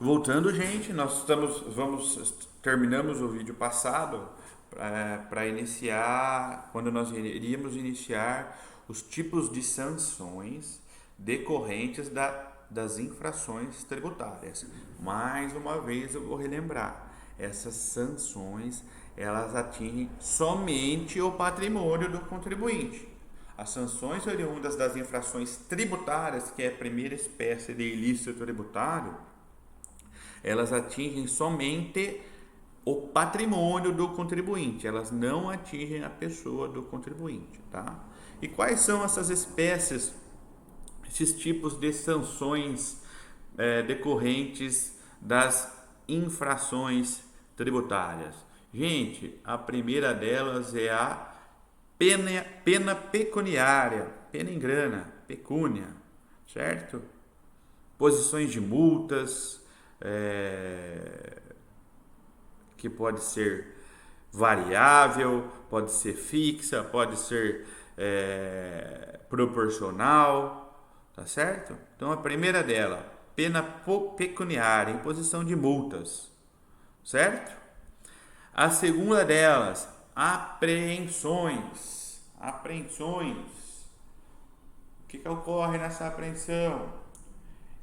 Voltando, gente, terminamos o vídeo passado para iniciar, quando nós iríamos iniciar os tipos de sanções decorrentes das infrações tributárias. Mais uma vez eu vou relembrar, essas sanções elas atingem somente o patrimônio do contribuinte. As sanções oriundas das infrações tributárias, que é a primeira espécie de ilícito tributário, elas atingem somente o patrimônio do contribuinte, elas não atingem a pessoa do contribuinte, tá? E quais são essas espécies, esses tipos de sanções decorrentes das infrações tributárias? Gente, a primeira delas é a pena pecuniária, pena em grana, pecúnia, certo? Posições de multas, que pode ser variável, pode ser fixa, pode ser proporcional, tá certo? Então a primeira dela, pena pecuniária, imposição de multas, certo? A segunda delas, apreensões. Apreensões. O que ocorre nessa apreensão?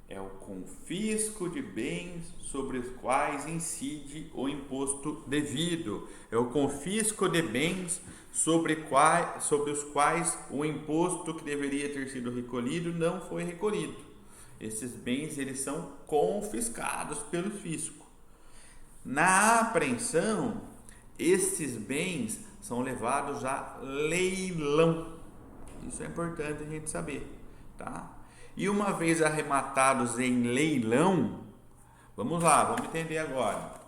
É o confisco de bens sobre os quais incide o imposto devido. É o confisco de bens sobre os quais o imposto que deveria ter sido recolhido não foi recolhido. Esses bens eles são confiscados pelo fisco. Na apreensão, esses bens são levados a leilão. Isso é importante a gente saber, tá? E uma vez arrematados em leilão, vamos lá, vamos entender agora.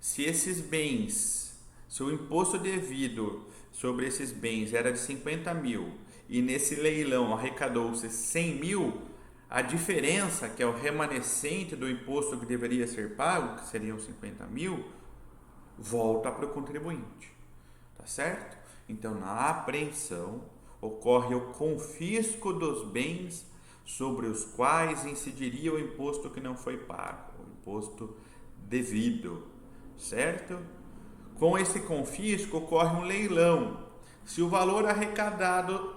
Se esses bens, se o imposto devido sobre esses bens era de 50 mil e nesse leilão arrecadou-se 100 mil, a diferença, que é o remanescente do imposto que deveria ser pago, que seriam 50 mil, volta para o contribuinte, tá certo? Então, na apreensão, ocorre o confisco dos bens sobre os quais incidiria o imposto que não foi pago, o imposto devido, certo? Com esse confisco ocorre um leilão. Se o valor arrecadado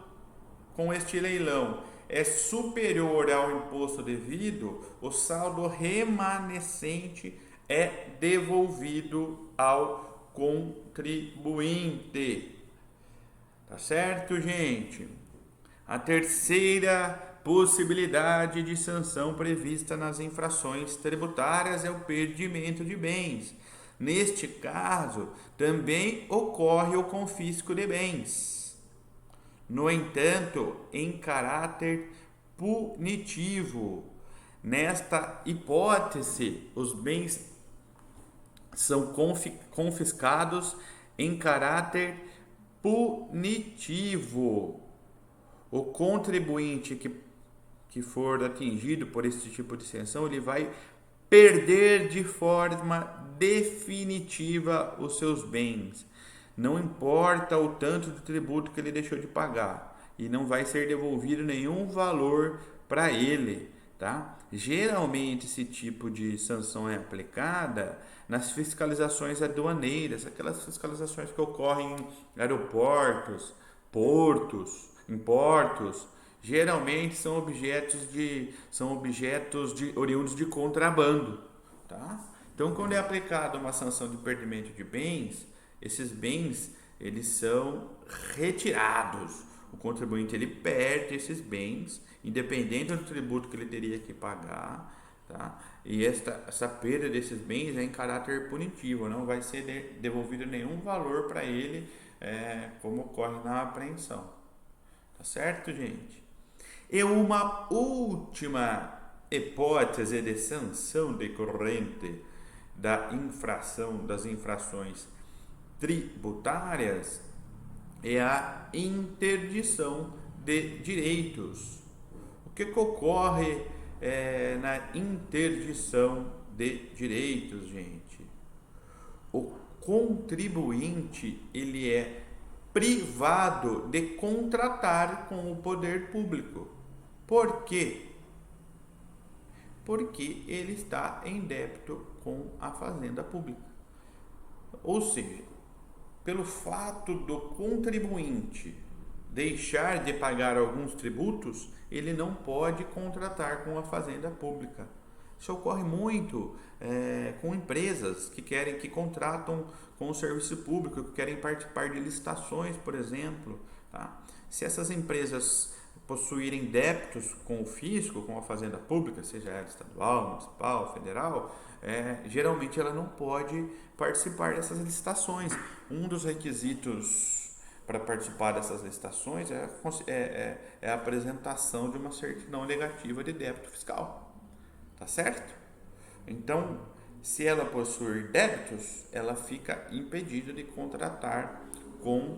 com este leilão é superior ao imposto devido, o saldo remanescente é devolvido ao contribuinte. Tá certo, gente? A terceira possibilidade de sanção prevista nas infrações tributárias é o perdimento de bens. Neste caso, também ocorre o confisco de bens. No entanto, em caráter punitivo. Nesta hipótese, os bens são confiscados em caráter punitivo. O contribuinte que for atingido por esse tipo de sanção, ele vai perder de forma definitiva os seus bens. Não importa o tanto de tributo que ele deixou de pagar, e não vai ser devolvido nenhum valor para ele, tá? Geralmente esse tipo de sanção é aplicada nas fiscalizações aduaneiras, aquelas fiscalizações que ocorrem em aeroportos, portos, em portos. Geralmente são objetos de oriundos de contrabando, tá? Então, quando é aplicada uma sanção de perdimento de bens, esses bens eles são retirados. O contribuinte ele perde esses bens, independente do tributo que ele teria que pagar, tá? E essa perda desses bens é em caráter punitivo, não vai ser devolvido nenhum valor para ele, como ocorre na apreensão. Tá certo, gente? E uma última hipótese de sanção decorrente das infrações tributárias é a interdição de direitos. O que ocorre na interdição de direitos, gente? O contribuinte ele é privado de contratar com o poder público. Por quê? porque ele está em débito com a Fazenda Pública. Ou seja, pelo fato do contribuinte deixar de pagar alguns tributos, ele não pode contratar com a Fazenda Pública. Isso ocorre muito com empresas que contratam com o serviço público, que querem participar de licitações, por exemplo. Tá? Se essas empresas possuírem débitos com o fisco, com a Fazenda Pública, seja ela estadual, municipal, federal, geralmente ela não pode participar dessas licitações. Um dos requisitos para participar dessas licitações é a apresentação de uma certidão negativa de débito fiscal. Tá certo? Então, se ela possuir débitos, ela fica impedida de contratar com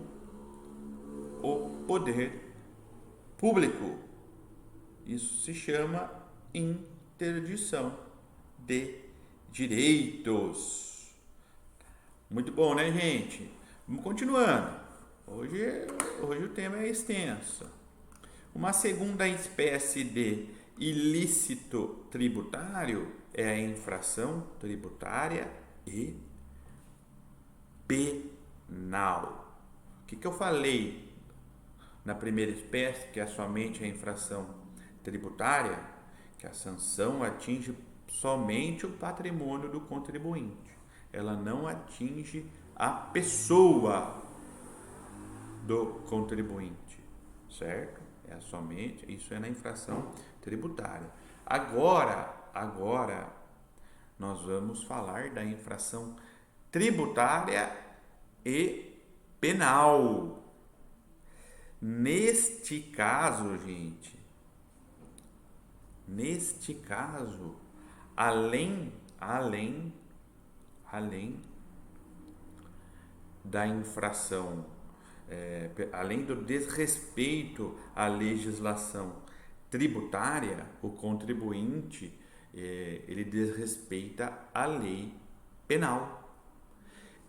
o poder público. Isso se chama interdição de direitos. Muito bom, né, gente? Vamos continuando. Hoje o tema é extenso. Uma segunda espécie de ilícito tributário é a infração tributária e penal. O que eu falei na primeira espécie, que é somente a infração tributária, que a sanção atinge somente o patrimônio do contribuinte. Ela não atinge a pessoa do contribuinte, certo? Isso é na infração tributária. Agora nós vamos falar da infração tributária e penal. Neste caso, gente, além da infração, além do desrespeito à legislação tributária, o contribuinte ele desrespeita a lei penal.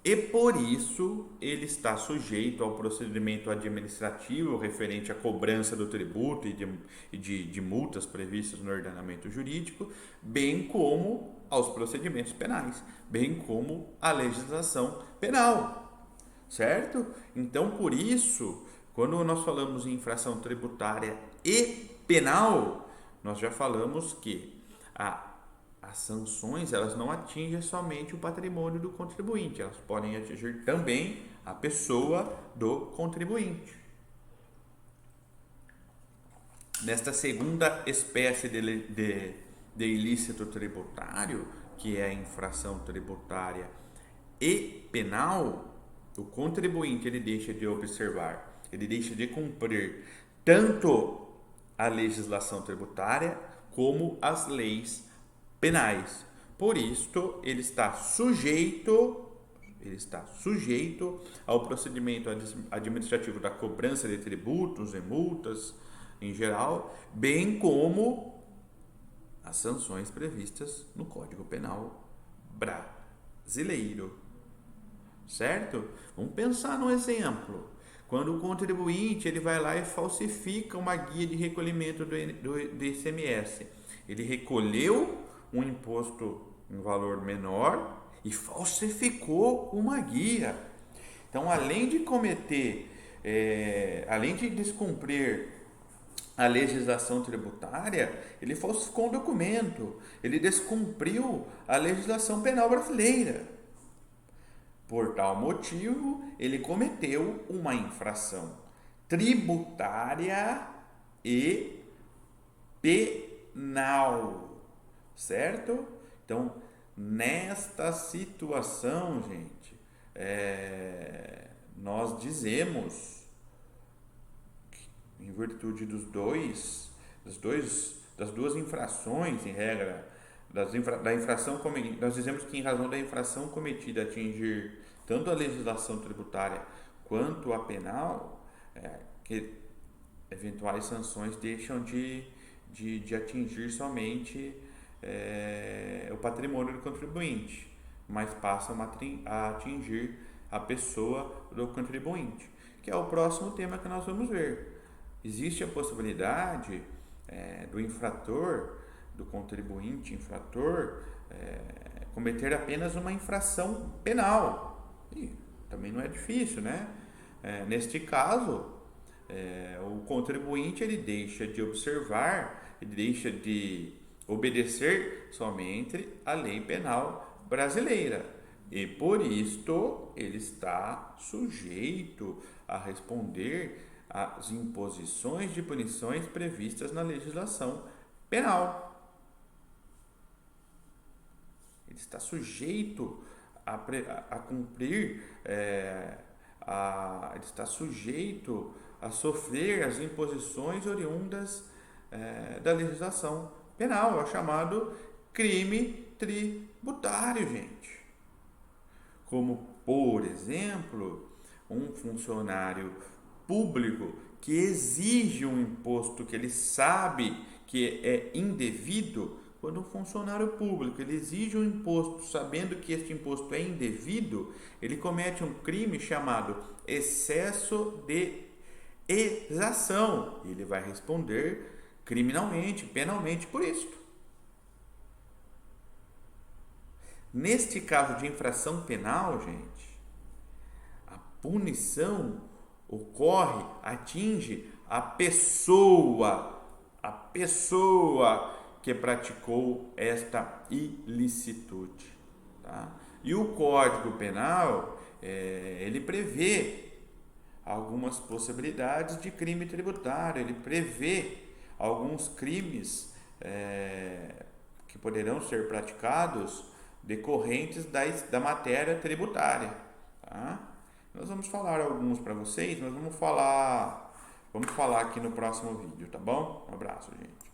E por isso ele está sujeito ao procedimento administrativo referente à cobrança do tributo e de multas previstas no ordenamento jurídico, bem como aos procedimentos penais, bem como à legislação penal, certo? Então, por isso, quando nós falamos em infração tributária e penal, nós já falamos que as sanções elas não atingem somente o patrimônio do contribuinte, elas podem atingir também a pessoa do contribuinte. Nesta segunda espécie de ilícito tributário, que é a infração tributária e penal, o contribuinte ele deixa de observar, ele deixa de cumprir tanto a legislação tributária como as leis penais. Por isto, ele está sujeito ao procedimento administrativo da cobrança de tributos e multas em geral, bem como as sanções previstas no Código Penal brasileiro. Certo? Vamos pensar no exemplo. Quando o contribuinte ele vai lá e falsifica uma guia de recolhimento do ICMS, ele recolheu um imposto em valor menor e falsificou uma guia. Então, além de descumprir a legislação tributária, ele falsificou um documento, ele descumpriu a legislação penal brasileira. Por tal motivo, ele cometeu uma infração tributária e penal, certo? Então, nesta situação, gente, nós dizemos, em virtude das duas infrações, em regra, da infração cometida, nós dizemos que em razão da infração cometida atingir tanto a legislação tributária quanto a penal, que eventuais sanções deixam de atingir somente o patrimônio do contribuinte, mas passam a atingir a pessoa do contribuinte, que é o próximo tema que nós vamos ver. Existe a possibilidade do infrator do contribuinte infrator cometer apenas uma infração penal. E também não é difícil, né? Neste caso, o contribuinte ele deixa de observar, ele deixa de obedecer somente a lei penal brasileira. E por isto ele está sujeito a responder às imposições de punições previstas na legislação penal. Ele está sujeito a cumprir, ele está sujeito a sofrer as imposições oriundas da legislação penal, é o chamado crime tributário, gente. Como, por exemplo, um funcionário público que exige um imposto que ele sabe que é indevido. Quando um funcionário público ele exige um imposto sabendo que este imposto é indevido, ele comete um crime chamado excesso de exação. Ele vai responder criminalmente, penalmente por isso. Neste caso de infração penal, gente, a punição atinge a pessoa que praticou esta ilicitude. Tá? E o Código Penal, ele prevê algumas possibilidades de crime tributário, ele prevê alguns crimes que poderão ser praticados decorrentes da matéria tributária. Tá? Nós vamos falar alguns para vocês, nós vamos falar aqui no próximo vídeo, tá bom? Um abraço, gente.